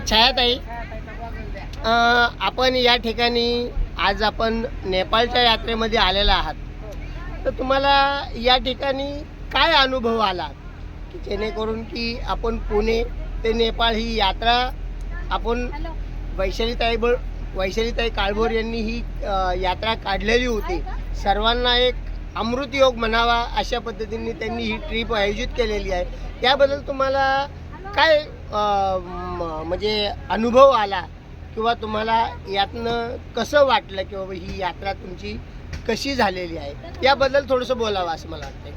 छायाताई, आपण या ठिकाणी आज आपण नेपाळच्या यात्रेमध्ये आलेला आहात, तर तुम्हाला या ठिकाणी काय अनुभव आला की जेणेकरून की आपण पुणे ते नेपाळ ही यात्रा आपण वैशालीताई काळभोर यांनी ही यात्रा काढलेली होती. सर्वांना एक अमृत योग म्हणावा अशा पद्धतीने त्यांनी ही ट्रिप आयोजित केलेली आहे. त्याबद्दल तुम्हाला काय म्हणजे अनुभव आला किंवा तुम्हाला यातनं कसं वाटलं की बाबा ही यात्रा तुमची कशी झालेली आहे, याबद्दल थोडंसं बोलावं असं मला वाटतंय.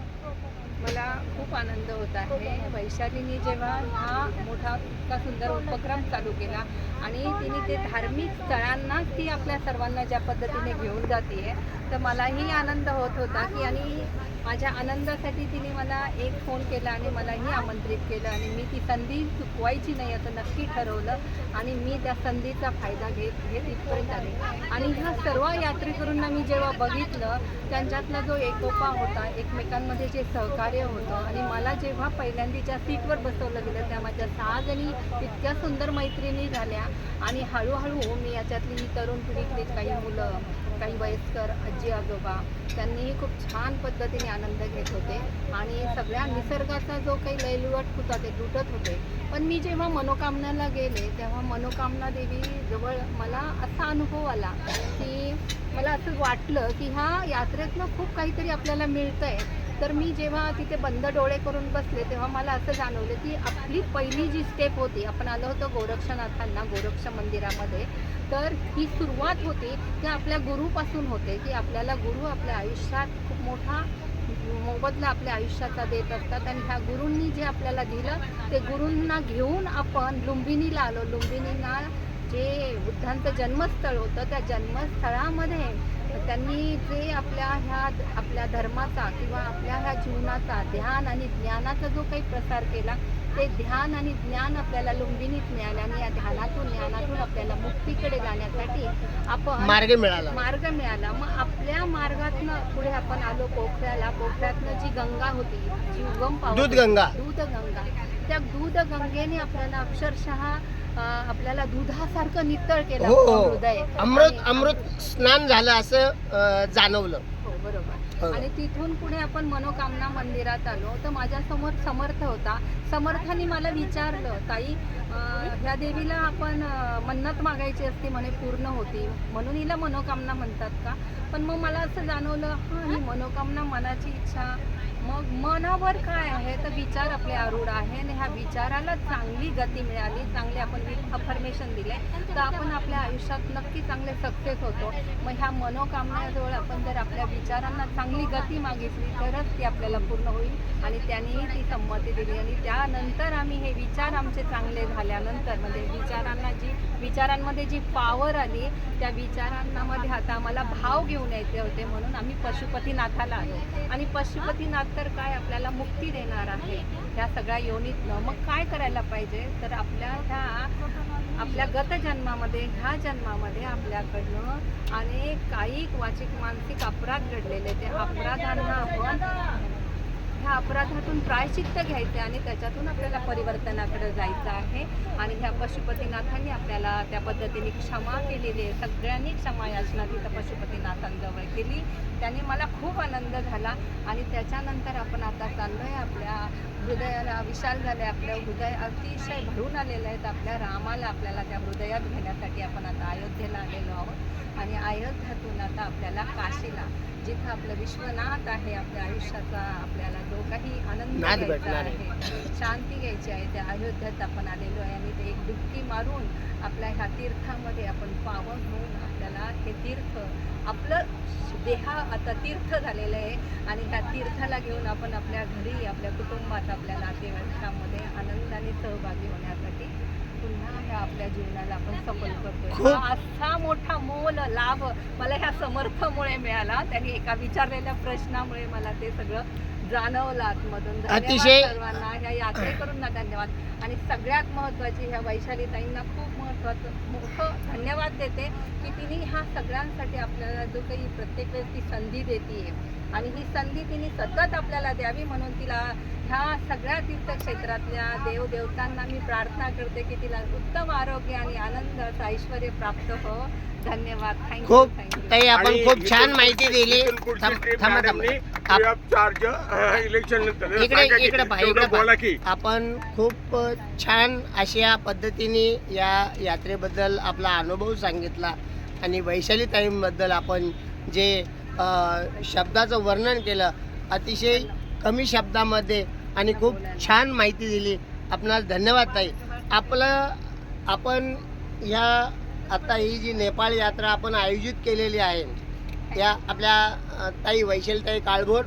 मला खूप आनंद होत आहे. वैशालीने जेव्हा हा मोठा इतका सुंदर उपक्रम चालू केला आणि तिने ते धार्मिक स्थळांनाच ती आपल्या सर्वांना ज्या पद्धतीने घेऊन जाते, तर मलाही आनंद होत होता की आणि माझ्या आनंदासाठी तिने मला एक फोन केला आणि मलाही आमंत्रित केलं आणि मी ती संधी चुकवायची नाही असं नक्की ठरवलं आणि मी त्या संधीचा फायदा घेत इथपर्यंत आले. आणि ह्या सर्व यात्रेकरूंना मी जेव्हा बघितलं त्यांच्यातला जो एकोपा होता, एकमेकांमध्ये जे सहकार्य होतं आणि मला जेव्हा पहिल्यांदा सीटवर बसवलं गेलं त्या माझ्या 6 जणी इतक्या सुंदर मैत्रिणी झाल्या आणि हळूहळू मी याच्यातली ही तरुण पिढीतली काही मुलं, काही वयस्कर आजी आजोबा त्यांनीही खूप छान पद्धतीने आनंद घेत होते आणि सगळ्या निसर्गाचा जो काही लयलुवाट होता ते लुटत होते. पण मी जेव्हा मनोकामनाला गेले तेव्हा मनोकामना देवी जवळ मला असा अनुभव आला की मला असं वाटलं की ह्या यात्रेतनं खूप काहीतरी आपल्याला मिळतंय. तर मी जेव्हा तिथे बंद डोळे करून बसले तेव्हा मला असं जाणवलं की आपली पहिली जी स्टेप होती, आपण आलो होतो गोरक्षनाथांना, गोरक्ष मंदिरामध्ये, तर ही सुरुवात होती ती आपल्या गुरुपासून होते की आपल्याला गुरु आपल्या आयुष्यात खूप मोठा मोबदला आपल्या आयुष्याचा देत असतात आणि ह्या गुरूंनी जे आपल्याला दिलं ते गुरूंना घेऊन आपण लुंबिनीला आलो. लुंबिनीला जे बुद्धांचं जन्मस्थळ होतं त्या जन्मस्थळामध्ये त्यांनी जे आपल्या धर्माचा किंवा आपल्या ह्या जीवनाचा ध्यान आणि ज्ञानाचा जो काही प्रसार केला ते ध्यान आणि ज्ञान आपल्याला लुंबिनीत मिळाले आणि या ध्यानातून ज्ञानातून आपल्याला मुक्तीकडे जाण्यासाठी आपण मार्ग मिळाला. मग आपल्या मार्गातनं पुढे आपण आलो पोखऱ्यातनं जी गंगा होती, जी उगम पावत दूधगंगा, त्या दूधगंगेने आपल्याला अक्षरशः आपल्याला दुधासारखं नितळ केलं हृदय, अमृत स्नान झालं असं जाणवलं. हो बरोबर. आणि तिथून पुढे आपण मनोकामना मंदिरात आलो तर माझ्यासमोर समर्थ होता. समर्थाने मला विचारलं, ताई ह्या देवीला आपण मन्नत मागायची असते म्हणे, पूर्ण होती म्हणून हिला मनोकामना म्हणतात का? पण मग मला असं जाणवलं हां ही मनोकामना मनाची इच्छा, मग मनावर काय आहे तर विचार आपले आरूढ आहे आणि ह्या विचाराला चांगली गती मिळाली, चांगले आपण अफर्मेशन दिले तर आपण आपल्या आयुष्यात नक्की चांगले सक्सेस होतो. मग ह्या मनोकामनाजवळ आपण जर आपल्या विचारांना चांगली गती मागितली तरच ती आपल्याला पूर्ण होईल आणि त्यांनीही ती संमती दिली. आणि त्यानंतर आम्ही हे विचार आमचे चांगले झाल्यानंतर म्हणजे विचारांमध्ये जी पावर आली त्या विचारांमध्ये आता आम्हाला भाव घेऊन यायचे होते म्हणून आम्ही पशुपतीनाथाला आलो. आणि पशुपतीनाथ तर काय आपल्याला मुक्ती देणार आहे ह्या सगळ्या योनीतनं. मग काय करायला पाहिजे तर आपल्या गत जन्मामध्ये ह्या जन्मामध्ये आपल्याकडनं अनेक कायिक वाचिक मानसिक अपराध घडलेले, ते अपराधांना आपण ह्या अपराधातून प्रायश्चित्त घ्यायचे आणि त्याच्यातून आपल्याला परिवर्तनाकडे जायचं आहे. आणि ह्या पशुपतीनाथांनी आपल्याला त्या पद्धतीने क्षमा केलेली आहे. सगळ्यांनी क्षमा याचना तिथं पशुपतीनाथांजवळ केली, त्याने मला खूप आनंद झाला. आणि त्याच्यानंतर आपण आता चाललो आहे, आपल्या हृदयाला विशाल झाले, आपलं हृदय अतिशय भरून आलेलं आहे. आपल्या रामाला आपल्याला त्या हृदयात घेण्यासाठी आपण आता अयोध्येला आलेलो आहोत आणि अयोध्यातून आता आपल्याला काशीला, जिथं आपलं विश्वनाथ आहे, आपल्या आयुष्याचा आपल्याला जो काही आनंद घ्यायचा आहे, शांती घ्यायची आहे, त्या अयोध्येत आपण आलेलो आहे. आणि ते एक डुबकी मारून आपल्या ह्या तीर्थामध्ये आपण पावन होऊन आपल्याला हे तीर्थ आपलं देह आता तीर्थ झालेलं आहे आणि ह्या तीर्थाला घेऊन आपण आपल्या घरी, आपल्या कुटुंबात, आपल्या नातेवाईकांमध्ये आनंदाने सहभागी होण्यासाठी पुन्हा ह्या आपल्या जीवनाला आपण सफल करतोय. हा असा मोठा मोल लाभ मला ह्या समर्थामुळे मिळाला. त्यांनी एका विचारलेल्या प्रश्नामुळे मला ते सगळं जाणवलं आतमधून. अतिशय सर्वांना, ह्या यात्रेकरूंना धन्यवाद. आणि सगळ्यात महत्त्वाची ह्या वैशालीताईंना खूप मोठं धन्यवाद देते की तिने ह्या सगळ्यांसाठी आपल्याला जो काही प्रत्येक वेळेस ती संधी देते आणि ही संधी तिने सतत आपल्याला द्यावी म्हणून तिला ह्या सगळ्या तीर्थक्षेत्रातल्या देवदेवतांना मी प्रार्थना करते की तिला उत्तम आरोग्य आणि आनंद ऐश्वर प्राप्त हो. धन्यवाद. खूप थँक्यू. ताई आपण आणि खूप छान इथून- माहिती दिली. इथून पुढची थांब- ट्रिप थांबा मॅडमनी थांबा. free of charge, इलेक्शन नंतर इकडे सांगा इकडे किती? पहा, तेवढं इकडे बोला पहा. की आपण खूप छान अशा पद्धतीने या यात्रेबद्दल आपला अनुभव सांगितला आणि वैशाली ताईंबद्दल आपण जे शब्दाचं वर्णन केलं अतिशय कमी शब्दामध्ये आणि खूप छान माहिती दिली. आपणास धन्यवाद ताई. आपण ह्या आता ही जी नेपाळ यात्रा आपण आयोजित केलेली आहे या आपल्या ताई वैशालीताई काळभोर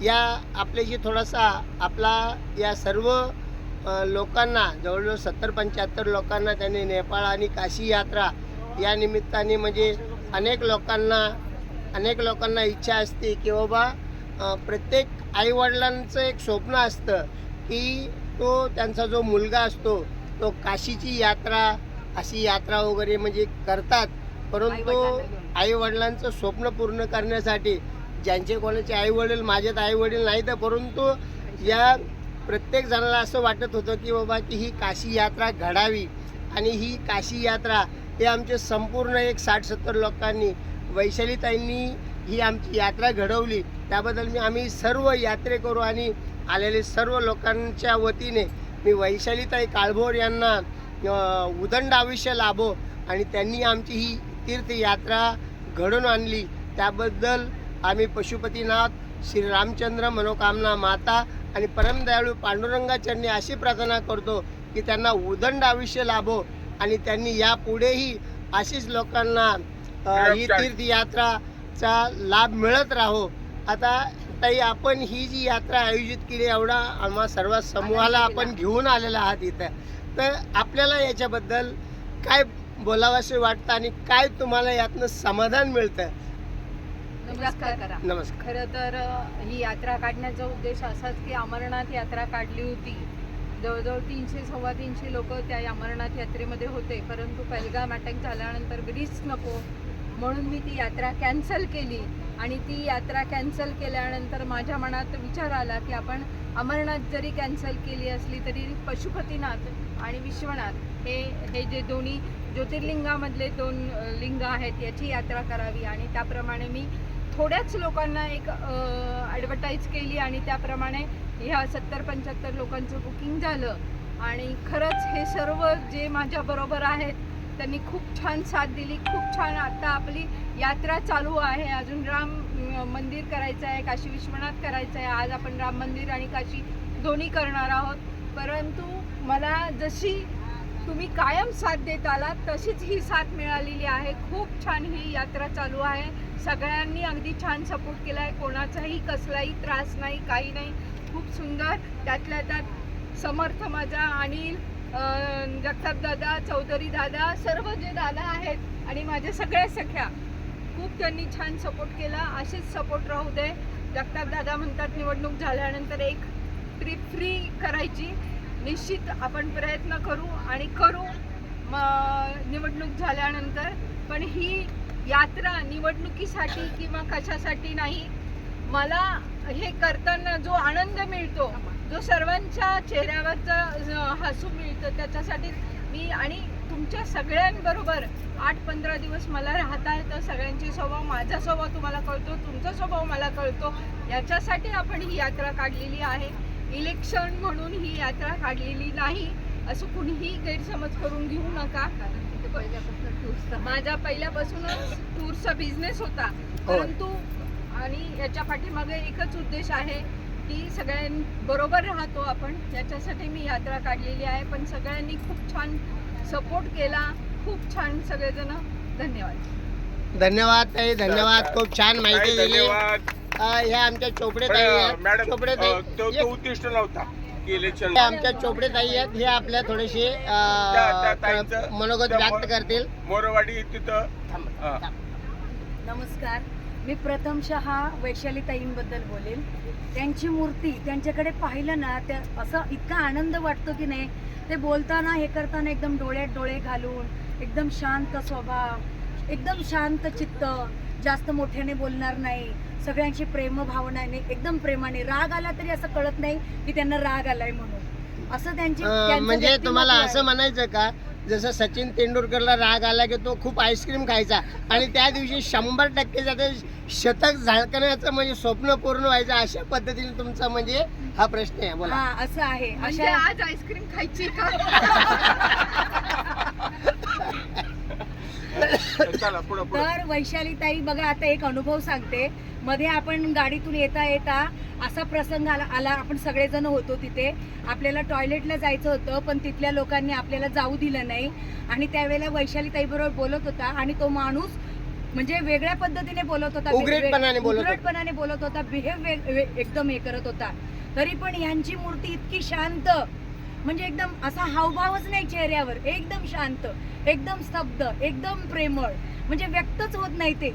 या आपल्याशी थोडासा आपला या सर्व लोकांना जवळजवळ 70-75 लोकांना त्यांनी नेपाळ आणि काशी यात्रा या निमित्ताने म्हणजे अनेक लोकांना इच्छा असते की बाबा प्रत्येक आईवडिलांचं एक स्वप्न असतं की तो त्यांचा जो मुलगा असतो तो काशीची यात्रा अशी यात्रा वगैरे म्हणजे करतात. परंतु आईवडिलांचं स्वप्न पूर्ण करण्यासाठी ज्यांचे कोणाचे आईवडील माझ्यात आईवडील नाही तर परंतु या प्रत्येक जणाला असं वाटत होतं की बाबा की ही काशी यात्रा घडावी आणि ही काशी यात्रा हे आमचे संपूर्ण एक 60-70 लोकांनी वैशालीताईंनी ही आमची यात्रा घडवली. त्याबद्दल आम्ही सर्व यात्रेकरू आणि आलेले सर्व लोकांच्या वतीने मी वैशालीताई काळभोर यांना उदंड आयुष्य लाभो आणि त्यांनी आमची ही तीर्थयात्रा घडवून आणली त्याबद्दल आम्ही पशुपतीनाथ श्री रामचंद्र मनोकामना माता आणि परमदयाळू पांडुरंगाचरणी अशी प्रार्थना करतो की त्यांना उदंड आयुष्य लाभो आणि त्यांनी यापुढेही अशीच लोकांना ही तीर्थयात्राचा लाभ मिळत राहो. आता ताई आपण ही जी यात्रा आयोजित केली एवढा आम्हा सर्व समूहाला आपण घेऊन आलेला आहात इथं, तर आपल्याला याच्याबद्दल काय बोलावंसे वाटतं आणि काय तुम्हाला यातनं समाधान मिळतं? नमस्कार. नमस्कार. खरं तर ही यात्रा काढण्याचा उद्देश असाच की अमरनाथ यात्रा काढली होती. जवळजवळ 300-325 लोक त्या अमरनाथ यात्रेमध्ये होते, परंतु पहलगाम अटॅक झाल्यानंतर रिस्क नको म्हणून मी ती यात्रा कॅन्सल केली. आणि ती यात्रा कॅन्सल केल्यानंतर माझ्या मनात विचार आला की आपण अमरनाथ जरी कॅन्सल केली असली तरी पशुपतीनाथ आणि विश्वनाथ हे जे दोन्ही ज्योतिर्लिंगामधले 2 लिंग आहेत याची यात्रा करावी. आणि त्याप्रमाणे मी थोड्याच लोकांना एक ॲडव्हर्टाईज केली आणि त्याप्रमाणे ह्या 70-75 लोकांचं बुकिंग झालं. आणि खरंच हे सर्व जे माझ्याबरोबर आहेत त्यांनी खूप छान साथ दिली, खूप छान. आता आपली यात्रा चालू आहे, अजून राम मंदिर करायचं आहे, काशी विश्वनाथ करायचं आहे. आज आपण राम मंदिर आणि काशी दोन्ही करणार आहोत. परंतु मला जशी तुम्ही कायम साथ देत आलात तशीच ही साथ मिळालेली आहे. खूप छान ही यात्रा चालू आहे. सगळ्यांनी अगदी छान सपोर्ट केला आहे, कोणाचाही कसलाही त्रास नाही, काही नाही. खूप सुंदर. त्यातल्या त्यात समर्थ माझा, अनिल, जगताप दादा, चौधरी दादा, सर्व जे दादा आहेत आणि माझ्या सगळ्या सख्या खूप त्यांनी छान सपोर्ट केला. असेच सपोर्ट राहू दे. जगताप दादा म्हणतात निवडणूक झाल्यानंतर एक ट्रिप फ्री करायची. निश्चित आपण प्रयत्न करू आणि करू निवडणूक झाल्यानंतर. पण ही यात्रा निवडणुकीसाठी किंवा कशासाठी नाही. मला हे करताना जो आनंद मिळतो, जो सर्वांच्या चेहऱ्यावरचा हसू मिळतं, त्याच्यासाठी मी आणि तुमच्या सगळ्यांबरोबर 8-15 दिवस मला राहता येतं. सगळ्यांचे स्वभाव, माझा स्वभाव तुम्हाला कळतो, तुमचा स्वभाव मला कळतो. याच्यासाठी आपण ही यात्रा काढलेली आहे. इलेक्शन म्हणून ही यात्रा काढलेली नाही असं कुणीही गैरसमज करून घेऊ नका. माझा पहिल्यापासूनच टूरचा बिझनेस होता, परंतु आणि याच्या पाठीमागे एकच उद्देश आहे की सगळ्यांबरोबर राहतो आपण, याच्यासाठी मी यात्रा काढलेली आहे. पण सगळ्यांनी खूप छान सपोर्ट केला, खूप छान सगळेजण. धन्यवाद. धन्यवाद ताई, धन्यवाद. खूप छान माहिती दिली. ह्या आमच्या चोपडे ताई आहेत. मॅडम चोपडे तो ताई उद्दिष्ट नव्हता की इलेक्शन. आमच्या चोपडे ताई आहेत. हे आपल्या थोडेसे मनोगत व्यक्त करतील. मोरवाडी तिथं. नमस्कार. मी प्रथमशः वैशालीताईंबद्दल बोलेल. त्यांची मूर्ती, त्यांच्याकडे पाहिलं ना त्या असं इतका आनंद वाटतो की नाही. ते बोलताना हे करताना एकदम डोळ्यात डोळे घालून एकदम शांत स्वभाव, एकदम शांत चित्त, जास्त मोठ्याने बोलणार नाही, सगळ्यांशी प्रेम भावनाने एकदम प्रेमाने, राग आला तरी असं कळत नाही की त्यांना राग आलाय म्हणून, असं त्यांचं म्हणजे व्यक्तिमत्व तुम्हाला आहे. असं म्हणायचं का जसं सचिन तेंडुलकरला राग आला की तो खूप आईस्क्रीम खायचा आणि त्या दिवशी 100% त्याचं शतक झळकण्याचं म्हणजे स्वप्न पूर्ण व्हायचं, अशा पद्धतीने तुमचा म्हणजे हा प्रश्न आहे. बोला. हा असं आहे. म्हणजे अशा आज आईस्क्रीम खायची का? चला पुढं पुढं. तर वैशालीताई बघा, आता एक अनुभव सांगते. मध्ये आपण गाडीतून येता येता असा प्रसंग आला, आपण सगळेजण होतो तिथे, आपल्याला टॉयलेटला जायचं होतं पण तिथल्या लोकांनी आपल्याला जाऊ दिलं नाही आणि त्यावेळेला वैशालीताई बरोबर बोलत होता आणि तो माणूस म्हणजे वेगळ्या पद्धतीने बोलत होता, उघडपणाने बोलत होता. उघडपणाने बोलत होता, बिहेव एकदम हे करत होता. तरी पण यांची मूर्ती इतकी शांत, म्हणजे एकदम असा हावभावच नाही चेहऱ्यावर, एकदम शांत, एकदम स्तब्ध, एकदम प्रेमळ, म्हणजे व्यक्तच होत नाही ते.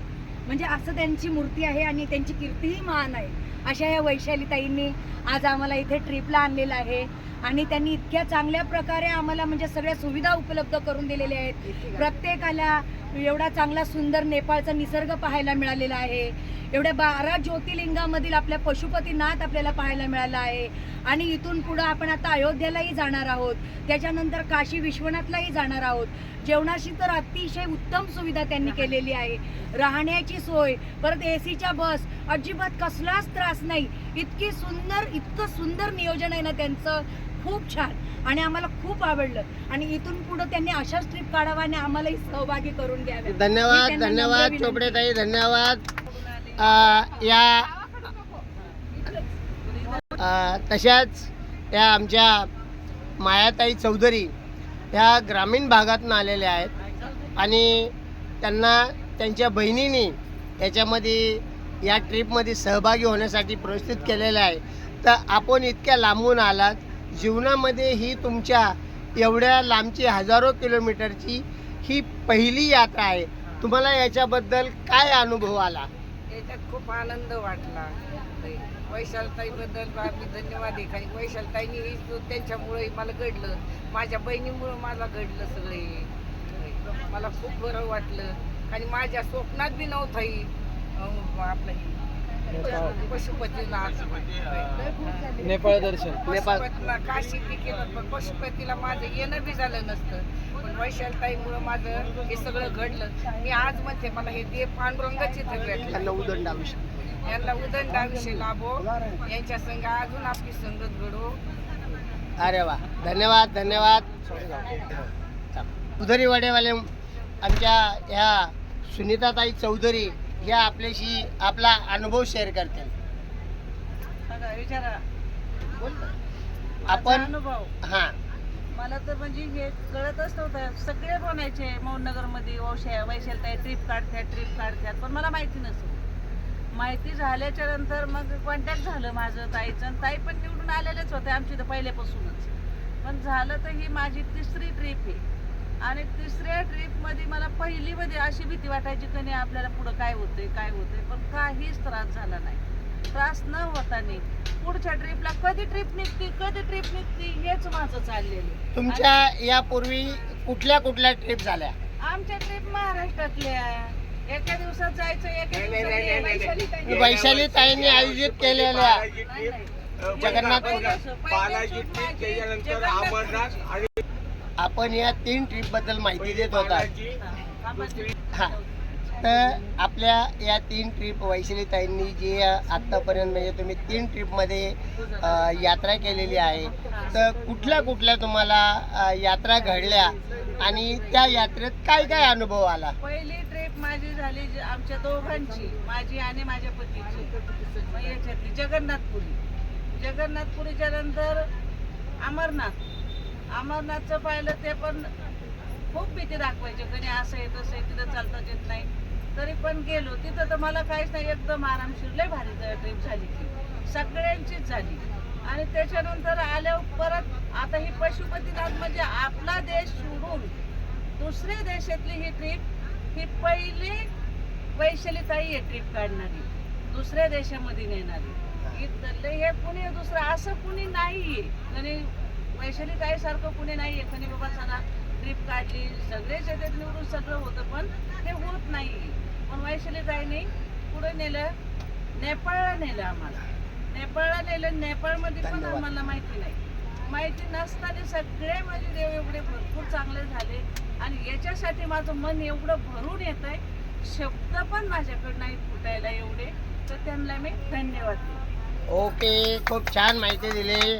म्हणजे असं त्यांची मूर्ती आहे आणि त्यांची कीर्तीही महान आहे. अशा या वैशालीताईंनी आज आम्हाला इथे ट्रिपला आणलेलं आहे आणि त्यांनी इतक्या चांगल्या प्रकारे आम्हाला म्हणजे सगळ्या सुविधा उपलब्ध करून दिलेल्या आहेत. प्रत्येकाला एवढा चांगला सुंदर नेपाळचा निसर्ग पाहायला मिळालेला आहे. एवढ्या 12 ज्योतिर्लिंगामधील आपल्या पशुपतीनाथ आपल्याला पाहायला मिळाला आहे आणि इथून पुढं आपण आता अयोध्येलाही जाणार आहोत, त्याच्यानंतर काशी विश्वनाथलाही जाणार आहोत. जेवणाची तर अतिशय उत्तम सुविधा त्यांनी केलेली आहे, राहण्याची सोय, परत एसीच्या बस, अजिबात कसलाच त्रास नाही. इतकं सुंदर नियोजन आहे ना त्यांचं, खूप छान आणि आम्हाला खूप आवडलं आणि इथून पुढे त्यांनी अशाच ट्रिप काढावा आणि आम्हालाही सहभागी करून घ्यावे. धन्यवाद धन्यवाद चोपडेताई, धन्यवाद. तशाच या आमच्या मायाताई चौधरी ह्या ग्रामीण भागातून आलेल्या आहेत आणि त्यांना त्यांच्या बहिणीने याच्यामध्ये या ट्रिपमध्ये सहभागी होण्यासाठी प्रोत्साहित केलेलं आहे. तर आपण इतक्या लांबून आलात, जीवनामध्ये ही तुमच्या एवढ्या लांबची हजारो किलोमीटरची ही पहिली यात्रा आहे. तुम्हाला याच्याबद्दल काय अनुभव आला? याच्यात खूप आनंद वाटला. वैशालताईबद्दल आम्ही धन्यवाद आहे. कारण वैशालताईंनी त्यांच्यामुळे मला घडलं, माझ्या बहिणीमुळं मला घडलं सगळे. मला खूप बरं वाटलं आणि माझ्या स्वप्नात बी नव्हताही आपलं पशुपतीनाथ नेपाळ दर्शन. पशुपतीला काशी बी केलं पण पशुपतीला माझं येणं बी झालं नसतं. पण वैशालताईमुळं माझं हे सगळं घडलं. मी आज म्हणते मला हे देव पांडुरंगाची भेटलं. त्यांना उदंड आयुष्य. यांना उदंड आयुष्य लाभो, यांच्या संग अजून आपली संगत घडो. अरे वा, धन्यवाद धन्यवाद. उधरी वाडेवाले आमच्या ह्या सुनीताताई चौधरी ह्या आपल्याशी आपला अनुभव शेअर करतील. विचारा आपण अनुभव. हां मला तर म्हणजे हे कळतच नव्हतं. सगळे म्हणायचे मौनगरमध्ये वैशालताई ट्रिप काढतात पण मला माहिती नसतं. माहिती झाल्याच्या नंतर मग कॉन्टॅक्ट झालं माझं ताईचं. ताई पण निवडून आलेलेच होते आमची तर पहिल्यापासूनच. पण झालं तर ही माझी 3री ट्रिप आहे आणि 3ऱ्या ट्रिपमध्ये मला पहिलीमध्ये अशी भीती वाटायची की नाही आपल्याला पुढं काय होतंय पण काहीच त्रास झाला नाही. त्रास न होता नाही. पुढच्या ट्रिपला कधी ट्रिप निघते हेच माझं चाललेलं. तुमच्या यापूर्वी कुठल्या कुठल्या ट्रिप झाल्या? आमच्या ट्रिप महाराष्ट्रातल्या एका दिवसात जायचं, एका दिवसात वैशालीताईंनी आयोजित केलेल्या बालाजी ट्रिप, त्याच्यानंतर अमरनाथ आणि आपण या 3 ट्रिप बद्दल माहिती देत होता. बालाजी. हा, तर आपल्या या 3 ट्रिप वैशालीताईंनी जी आत्तापर्यंत म्हणजे तुम्ही 3 ट्रिपमध्ये यात्रा केलेली आहे, तर कुठल्या कुठल्या तुम्हाला यात्रा घडल्या आणि त्या यात्रेत काय काय अनुभव आला? पहिली ट्रिप माझी झाली आमच्या दोघांची, माझी आणि माझ्या पतीची. मग याच्यातली जगन्नाथपुरीच्या नंतर अमरनाथचं पाहिलं. ते पण खूप भीती दाखवायचे, कधी असं आहे तसं आहे, तिथं चालताच येत नाही. तरी पण गेलो तिथं तर मला काहीच नाही, एकदम आरामशीर लय भारी ट्रिप झाली ती, सगळ्यांचीच झाली. आणि त्याच्यानंतर आल्यावर परत आता ही पशुपतीनाथ म्हणजे आपला देश सोडून दुसऱ्या देशातली ही ट्रिप, ही पहिली वैशालीताई आहे ट्रिप काढणारी, दुसऱ्या देशामध्ये नेणारी. इथलं हे कुणी दुसरं असं कुणी नाहीये. आणि वैशालीताई सारखं कुणी नाहीये कोणी बाबा चला ट्रिप काढली, सगळे शेतात निवडून सगळं होतं पण हे होत नाहीये. पण वैशालीताईने पुढे नेलं नेपाळला नेलं आम्हाला. नेपाळला नेलं. नेपाळमध्ये पण धन्यवाद. आम्हाला माहिती नाही. माहिती नसताना सगळे माझे देव एवढे भरपूर चांगले झाले आणि याच्यासाठी माझं मन एवढं भरून येत आहे, शब्द पण माझ्याकडे नाही फुटायला एवढे, तर त्यांना मी धन्यवाद देते. ओके, खूप छान माहिती दिली.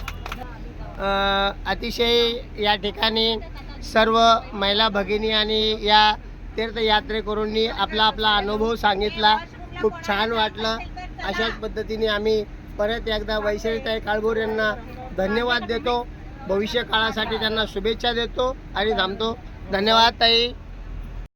अतिशय या ठिकाणी सर्व महिला भगिनी आणि या तीर्थयात्रेकरूंनी आपला आपला अनुभव सांगितला. खूप छान वाटलं. अशाच पद्धतीने आम्ही परत एकदा वैशालीताई काळभोर यांना धन्यवाद देतो. भविष्य काळासाठी त्यांना शुभेच्छा देतो आणि थांबतो. धन्यवाद ताई.